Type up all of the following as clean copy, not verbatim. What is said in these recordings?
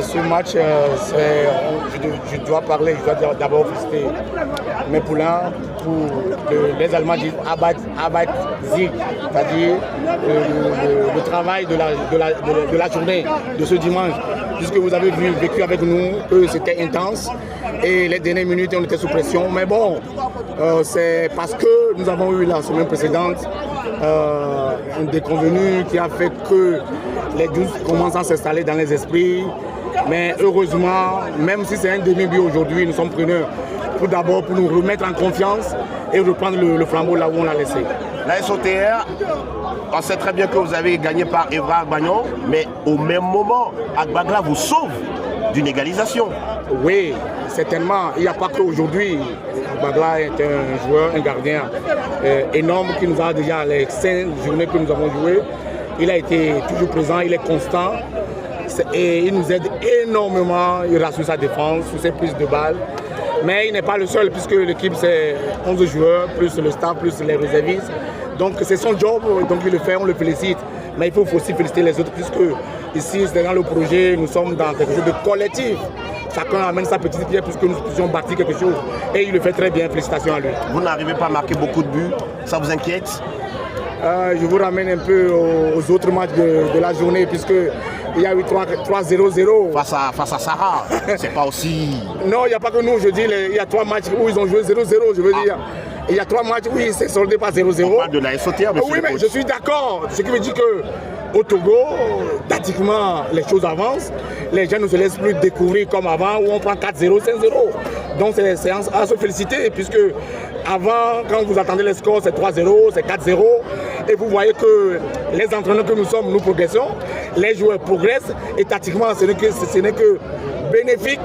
Ce match, je dois parler, je dois d'abord féliciter mes poulains pour les Allemands disent Arbeit Sieg, c'est-à-dire le travail de la journée, de ce dimanche. Puisque vous avez vécu avec nous que c'était intense et les dernières minutes on était sous pression. Mais bon, c'est parce que nous avons eu la semaine précédente un déconvenu qui a fait que les 12 commencent à s'installer dans les esprits. Mais heureusement, même si c'est un demi-but aujourd'hui, nous sommes preneurs pour d'abord pour nous remettre en confiance et reprendre le flambeau là où on l'a laissé. La SOTR, on sait très bien que vous avez gagné par Evra Agbagnon, mais au même moment, Agbagla vous sauve d'une égalisation. Oui, certainement. Il n'y a pas qu'aujourd'hui. Agbagla est un joueur, un gardien énorme qui nous a déjà les 5 journées que nous avons jouées. Il a été toujours présent, il est constant et il nous aide énormément. Il rassure sa défense, sur ses prises de balles. Mais il n'est pas le seul puisque l'équipe c'est 11 joueurs, plus le staff, plus les réservistes. Donc c'est son job, donc il le fait, on le félicite. Mais il faut aussi féliciter les autres puisque ici c'est dans le projet, nous sommes dans quelque chose de collectif. Chacun amène sa petite pierre puisque nous puissions bâtir quelque chose. Et il le fait très bien, félicitations à lui. Vous n'arrivez pas à marquer beaucoup de buts, ça vous inquiète? Je vous ramène un peu aux autres matchs de la journée puisque il y a eu 3-0-0. Face à Sarah, c'est pas aussi... Non, il n'y a pas que nous, je dis, il y a 3 matchs où ils ont joué 0-0, je veux dire. Il y a 3 matchs où il s'est soldé par 0-0. On parle de la SOTR, monsieur. Oui, mais je suis d'accord. Ce qui veut dire qu'au Togo, tactiquement, les choses avancent. Les gens ne se laissent plus découvrir comme avant où on prend 4-0, 5-0. Donc c'est à se féliciter puisque avant, quand vous attendez les scores, c'est 3-0, c'est 4-0. Et vous voyez que les entraîneurs que nous sommes, nous progressons. Les joueurs progressent et tactiquement, ce n'est que bénéfique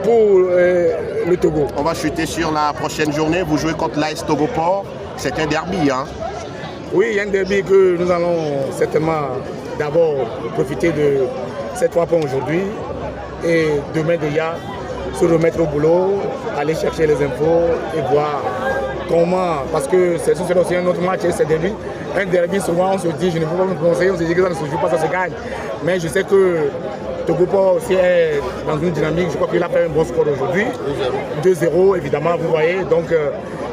pour le Togo. On va chuter sur la prochaine journée. Vous jouez contre l'AS Togoport. C'est un derby, hein? Oui, il y a un derby que nous allons certainement d'abord profiter de ces 3 points aujourd'hui et demain déjà se remettre au boulot, aller chercher les infos et voir comment, parce que c'est aussi un autre match et c'est derby. Un derby, souvent on se dit, je ne peux pas me prononcer, on se dit que ça ne se joue pas, ça se gagne. Mais je sais que Togoport aussi est dans une dynamique, je crois qu'il a fait un bon score aujourd'hui. 2-0 évidemment, vous voyez, donc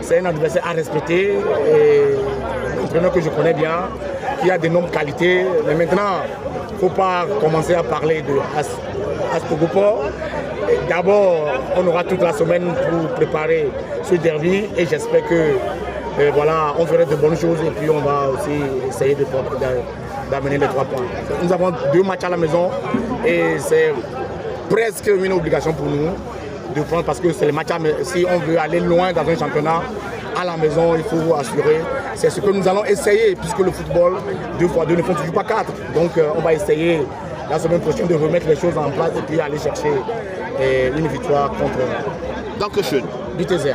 c'est un adversaire à respecter et un entraîneur que je connais bien, qui a d'énormes qualités. Mais maintenant, il ne faut pas commencer à parler de Togoport. D'abord, on aura toute la semaine pour préparer ce derby et j'espère que voilà, on ferait de bonnes choses et puis on va aussi essayer d'amener les 3 points. Nous avons 2 matchs à la maison et c'est presque une obligation pour nous de prendre parce que c'est les matchs si on veut aller loin dans un championnat à la maison, il faut assurer. C'est ce que nous allons essayer puisque le football, 2 fois 2 ne font toujours pas 4. Donc on va essayer la semaine prochaine de remettre les choses en place et puis aller chercher une victoire contre Dankeschön. Vitesse.